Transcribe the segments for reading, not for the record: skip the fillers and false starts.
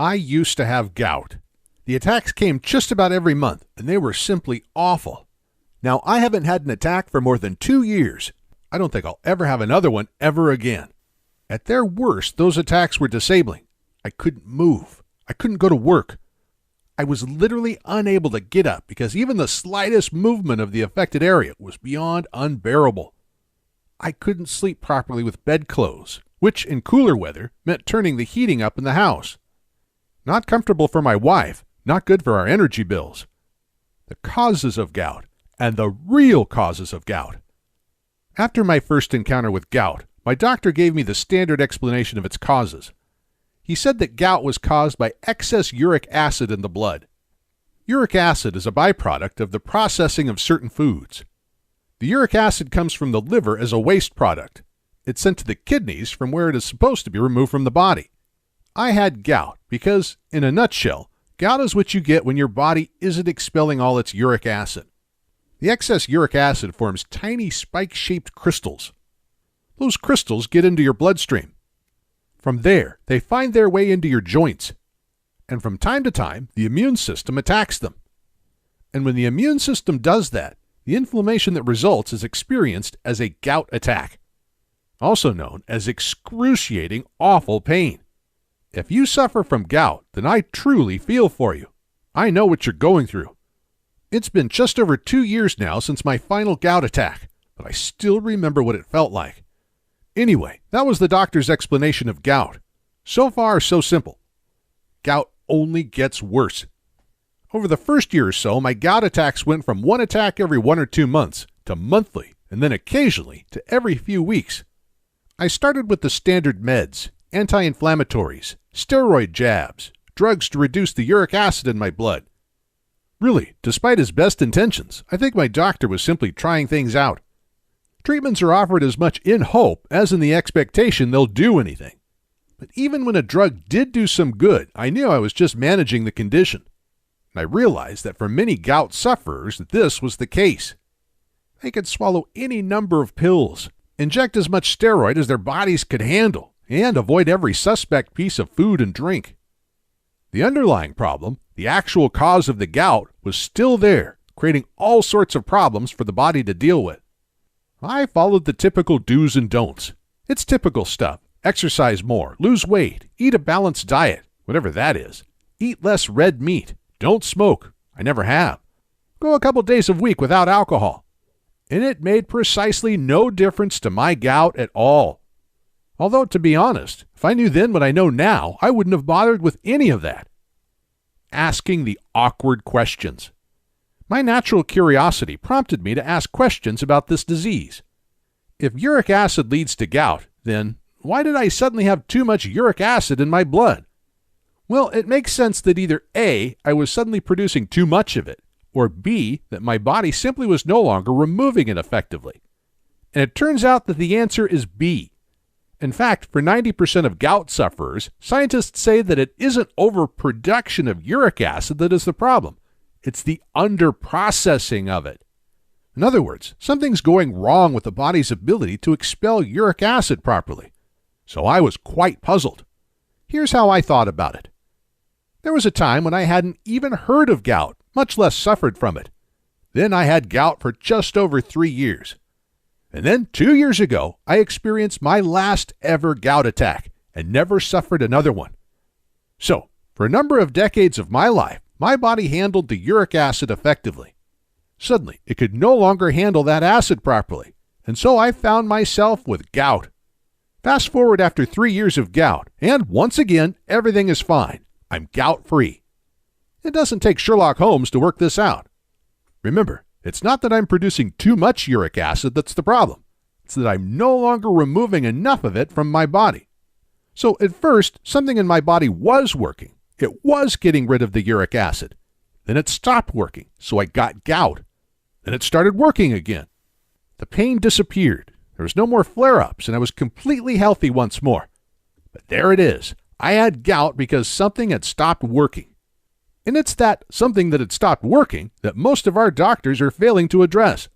I used to have gout. The attacks came just about every month, and they were simply awful. Now, I haven't had an attack for more than 2 years. I don't think I'll ever have another one ever again. At their worst, those attacks were disabling. I couldn't move. I couldn't go to work. I was literally unable to get up because even the slightest movement of the affected area was beyond unbearable. I couldn't sleep properly with bedclothes, which in cooler weather meant turning the heating up in the house. Not comfortable for my wife, not good for our energy bills. The causes of gout, and the real causes of gout. After my first encounter with gout, my doctor gave me the standard explanation of its causes. He said that gout was caused by excess uric acid in the blood. Uric acid is a byproduct of the processing of certain foods. The uric acid comes from the liver as a waste product. It's sent to the kidneys from where it is supposed to be removed from the body. I had gout because, in a nutshell, gout is what you get when your body isn't expelling all its uric acid. The excess uric acid forms tiny spike-shaped crystals. Those crystals get into your bloodstream. From there, they find their way into your joints. And from time to time, the immune system attacks them. And when the immune system does that, the inflammation that results is experienced as a gout attack, also known as excruciating, awful pain. If you suffer from gout, then I truly feel for you. I know what you're going through. It's been just over 2 years now since my final gout attack, but I still remember what it felt like. Anyway, that was the doctor's explanation of gout. So far, so simple. Gout only gets worse. Over the first year or so, my gout attacks went from one attack every 1 or 2 months to monthly, and then occasionally to every few weeks. I started with the standard meds, anti-inflammatories, steroid jabs, drugs to reduce the uric acid in my blood. Really, despite his best intentions, I think my doctor was simply trying things out. Treatments are offered as much in hope as in the expectation they'll do anything. But even when a drug did do some good, I knew I was just managing the condition. And I realized that for many gout sufferers, this was the case. They could swallow any number of pills, inject as much steroid as their bodies could handle, and avoid every suspect piece of food and drink. The underlying problem, the actual cause of the gout, was still there, creating all sorts of problems for the body to deal with. I followed the typical do's and don'ts. It's typical stuff. Exercise more, lose weight, eat a balanced diet, whatever that is. Eat less red meat. Don't smoke. I never have. Go a couple days a week without alcohol. And it made precisely no difference to my gout at all. Although, to be honest, if I knew then what I know now, I wouldn't have bothered with any of that. Asking the awkward questions. My natural curiosity prompted me to ask questions about this disease. If uric acid leads to gout, then why did I suddenly have too much uric acid in my blood? Well, it makes sense that either A, I was suddenly producing too much of it, or B, that my body simply was no longer removing it effectively. And it turns out that the answer is B. In fact, for 90% of gout sufferers, scientists say that it isn't overproduction of uric acid that is the problem. It's the underprocessing of it. In other words, something's going wrong with the body's ability to expel uric acid properly. So I was quite puzzled. Here's how I thought about it. There was a time when I hadn't even heard of gout, much less suffered from it. Then I had gout for just over 3 years. And then 2 years ago, I experienced my last ever gout attack and never suffered another one. So, for a number of decades of my life, my body handled the uric acid effectively. Suddenly, it could no longer handle that acid properly, and so I found myself with gout. Fast forward after 3 years of gout, and once again, everything is fine. I'm gout-free. It doesn't take Sherlock Holmes to work this out. Remember, it's not that I'm producing too much uric acid that's the problem. It's that I'm no longer removing enough of it from my body. So at first, something in my body was working. It was getting rid of the uric acid. Then it stopped working, so I got gout. Then it started working again. The pain disappeared. There was no more flare-ups, and I was completely healthy once more. But there it is. I had gout because something had stopped working. And it's that something that had stopped working that most of our doctors are failing to address.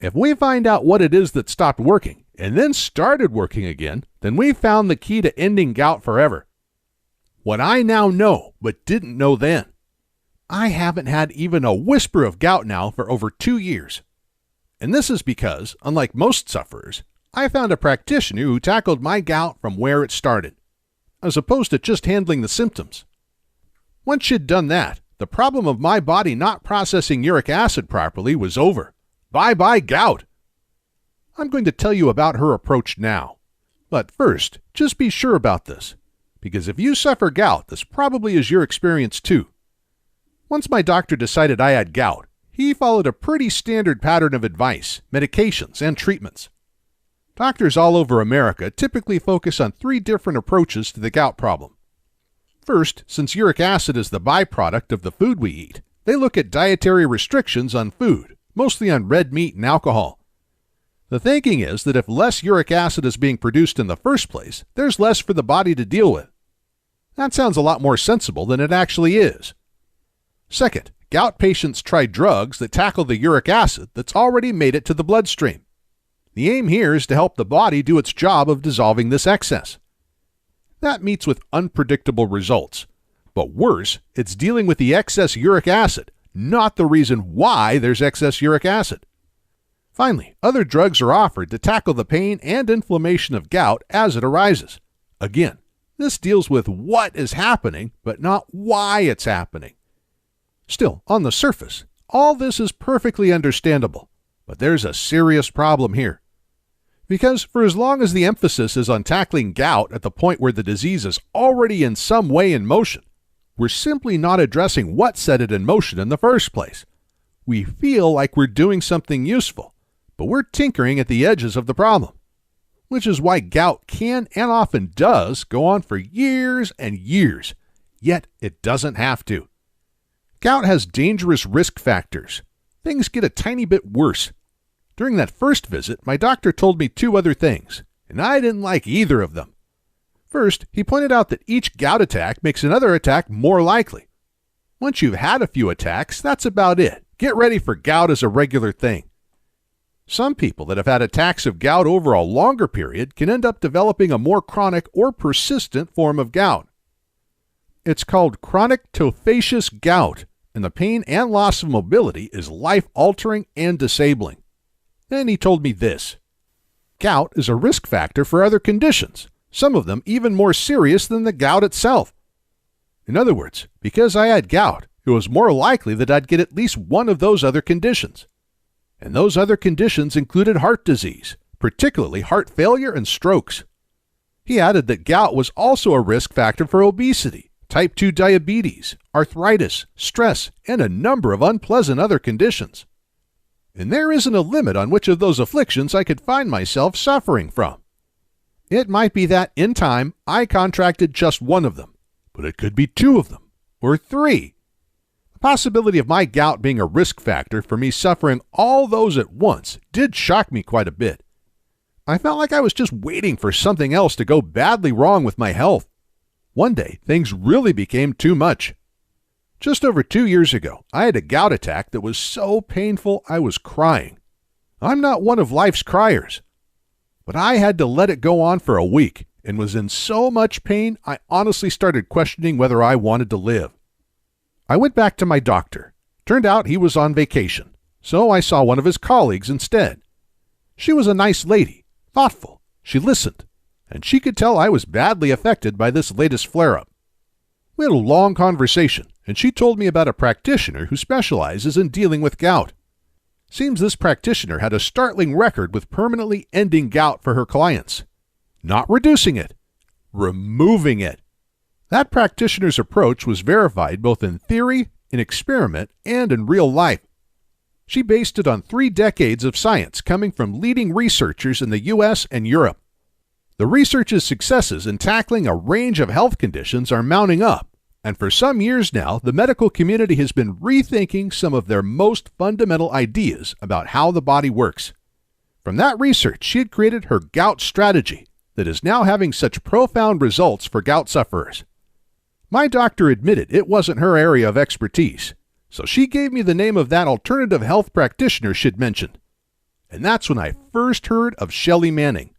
If we find out what it is that stopped working and then started working again, then we found the key to ending gout forever. what I now know but didn't know then. I haven't had even a whisper of gout now for over 2 years. And this is because, unlike most sufferers, I found a practitioner who tackled my gout from where it started, as opposed to just handling the symptoms. Once she'd done that, the problem of my body not processing uric acid properly was over. Bye-bye gout! I'm going to tell you about her approach now. But first, just be sure about this, because if you suffer gout, this probably is your experience too. Once my doctor decided I had gout, he followed a pretty standard pattern of advice, medications, and treatments. Doctors all over America typically focus on 3 different approaches to the gout problem. First, since uric acid is the byproduct of the food we eat, they look at dietary restrictions on food, mostly on red meat and alcohol. The thinking is that if less uric acid is being produced in the first place, there's less for the body to deal with. That sounds a lot more sensible than it actually is. Second, gout patients try drugs that tackle the uric acid that's already made it to the bloodstream. The aim here is to help the body do its job of dissolving this excess. That meets with unpredictable results. But worse, it's dealing with the excess uric acid, not the reason why there's excess uric acid. Finally, other drugs are offered to tackle the pain and inflammation of gout as it arises. Again, this deals with what is happening, but not why it's happening. Still, on the surface, all this is perfectly understandable, but there's a serious problem here. Because for as long as the emphasis is on tackling gout at the point where the disease is already in some way in motion, we're simply not addressing what set it in motion in the first place. We feel like we're doing something useful, but we're tinkering at the edges of the problem, which is why gout can and often does go on for years and years, yet it doesn't have to. Gout has dangerous risk factors. Things get a tiny bit worse. During that first visit, my doctor told me 2 other things, and I didn't like either of them. First, he pointed out that each gout attack makes another attack more likely. Once you've had a few attacks, that's about it. Get ready for gout as a regular thing. Some people that have had attacks of gout over a longer period can end up developing a more chronic or persistent form of gout. It's called chronic tophaceous gout, and the pain and loss of mobility is life-altering and disabling. Then he told me this. Gout is a risk factor for other conditions, some of them even more serious than the gout itself. In other words, because I had gout, it was more likely that I'd get at least one of those other conditions. And those other conditions included heart disease, particularly heart failure and strokes. He added that gout was also a risk factor for obesity, type 2 diabetes, arthritis, stress, and a number of unpleasant other conditions. And there isn't a limit on which of those afflictions I could find myself suffering from. It might be that, in time, I contracted just one of them, but it could be 2 of them, or 3. The possibility of my gout being a risk factor for me suffering all those at once did shock me quite a bit. I felt like I was just waiting for something else to go badly wrong with my health. One day, things really became too much. Just over 2 years ago, I had a gout attack that was so painful I was crying. I'm not one of life's criers, but I had to let it go on for a week and was in so much pain I honestly started questioning whether I wanted to live. I went back to my doctor. Turned out he was on vacation, so I saw one of his colleagues instead. She was a nice lady, thoughtful, she listened, and she could tell I was badly affected by this latest flare-up. We had a long conversation, and she told me about a practitioner who specializes in dealing with gout. Seems this practitioner had a startling record with permanently ending gout for her clients. Not reducing it, removing it. That practitioner's approach was verified both in theory, in experiment, and in real life. She based it on 3 decades of science coming from leading researchers in the U.S. and Europe. The research's successes in tackling a range of health conditions are mounting up, and for some years now, the medical community has been rethinking some of their most fundamental ideas about how the body works. From that research, she had created her gout strategy that is now having such profound results for gout sufferers. My doctor admitted it wasn't her area of expertise, so she gave me the name of that alternative health practitioner she'd mentioned. And that's when I first heard of Shelley Manning.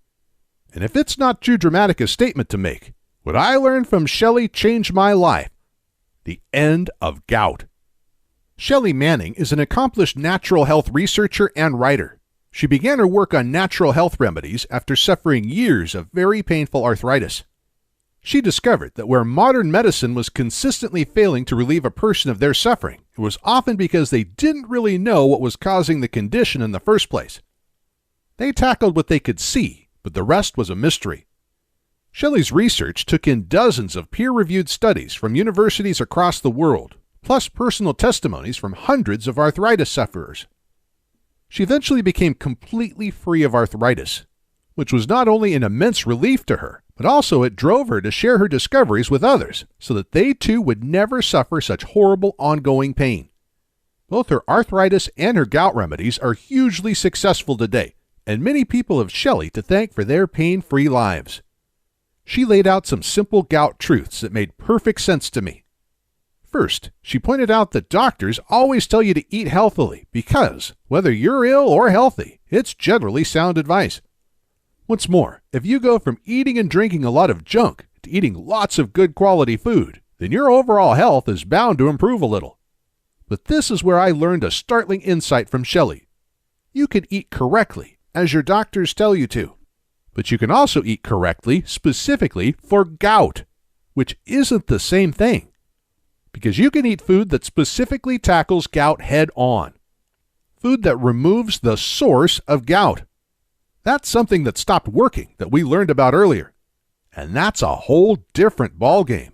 And if it's not too dramatic a statement to make, What I learned from Shelley changed my life. The End of Gout. Shelley Manning is an accomplished natural health researcher and writer. She began her work on natural health remedies after suffering years of very painful arthritis. She discovered that where modern medicine was consistently failing to relieve a person of their suffering, it was often because they didn't really know what was causing the condition in the first place. They tackled what they could see, but the rest was a mystery. Shelley's research took in dozens of peer-reviewed studies from universities across the world, plus personal testimonies from hundreds of arthritis sufferers. She eventually became completely free of arthritis, which was not only an immense relief to her, but also it drove her to share her discoveries with others so that they too would never suffer such horrible ongoing pain. Both her arthritis and her gout remedies are hugely successful today, and many people have Shelley to thank for their pain-free lives. She laid out some simple gout truths that made perfect sense to me. First, she pointed out that doctors always tell you to eat healthily because, whether you're ill or healthy, it's generally sound advice. What's more, if you go from eating and drinking a lot of junk to eating lots of good quality food, then your overall health is bound to improve a little. But this is where I learned a startling insight from Shelley. You can eat correctly, as your doctors tell you to. But you can also eat correctly, specifically for gout, which isn't the same thing. Because you can eat food that specifically tackles gout head on. Food that removes the source of gout. That's something that stopped working that we learned about earlier. And that's a whole different ballgame.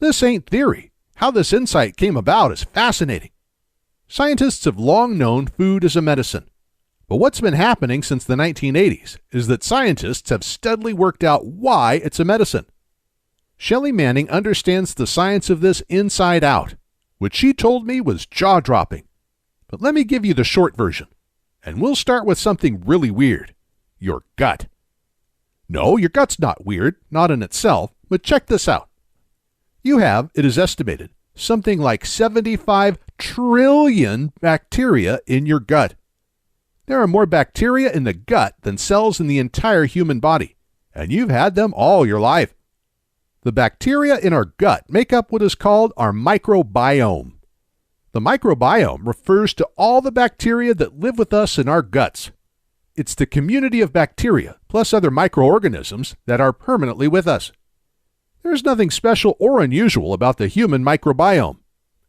This ain't theory. How this insight came about is fascinating. Scientists have long known food is a medicine. But what's been happening since the 1980s is that scientists have steadily worked out why it's a medicine. Shelley Manning understands the science of this inside out, which she told me was jaw-dropping. But let me give you the short version. And we'll start with something really weird. Your gut. No, your gut's not weird, not in itself, but check this out. You have, it is estimated, something like 75 trillion bacteria in your gut. There are more bacteria in the gut than cells in the entire human body, and you've had them all your life. The bacteria in our gut make up what is called our microbiome. The microbiome refers to all the bacteria that live with us in our guts. It's the community of bacteria, plus other microorganisms, that are permanently with us. There's nothing special or unusual about the human microbiome.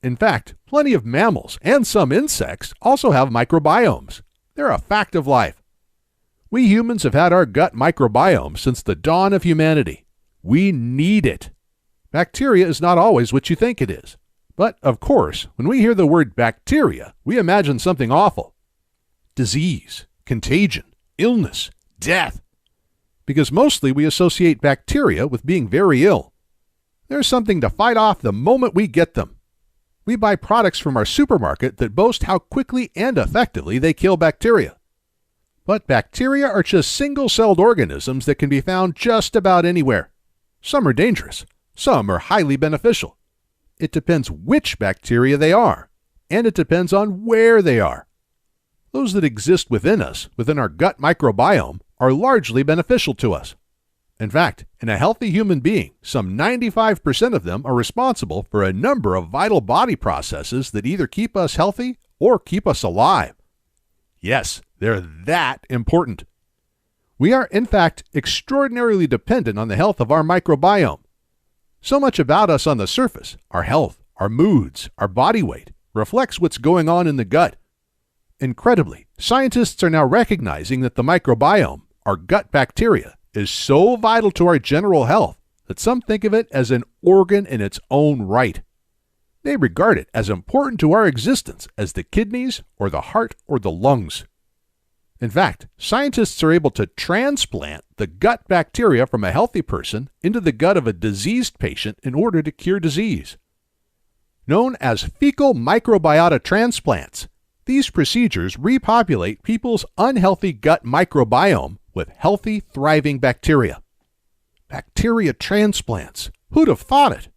In fact, plenty of mammals and some insects also have microbiomes. They're a fact of life. We humans have had our gut microbiome since the dawn of humanity. We need it. Bacteria is not always what you think it is. But, of course, when we hear the word bacteria, we imagine something awful. Disease, contagion, illness, death. Because mostly we associate bacteria with being very ill. There's something to fight off the moment we get them. We buy products from our supermarket that boast how quickly and effectively they kill bacteria. But bacteria are just single-celled organisms that can be found just about anywhere. Some are dangerous. Some are highly beneficial. It depends which bacteria they are, and it depends on where they are. Those that exist within us, within our gut microbiome, are largely beneficial to us. In fact, in a healthy human being, some 95% of them are responsible for a number of vital body processes that either keep us healthy or keep us alive. Yes, they're that important. We are, in fact, extraordinarily dependent on the health of our microbiome. So much about us on the surface, our health, our moods, our body weight, reflects what's going on in the gut. Incredibly, scientists are now recognizing that the microbiome, our gut bacteria, is so vital to our general health that some think of it as an organ in its own right. They regard it as important to our existence as the kidneys or the heart or the lungs. In fact, scientists are able to transplant the gut bacteria from a healthy person into the gut of a diseased patient in order to cure disease. Known as fecal microbiota transplants, these procedures repopulate people's unhealthy gut microbiome with healthy, thriving bacteria. Bacteria transplants. Who'd have thought it?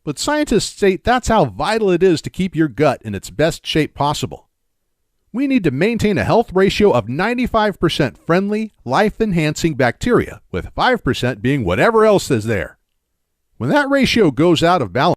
But scientists state that's how vital it is to keep your gut in its best shape possible. We need to maintain a health ratio of 95% friendly, life-enhancing bacteria, with 5% being whatever else is there. When that ratio goes out of balance,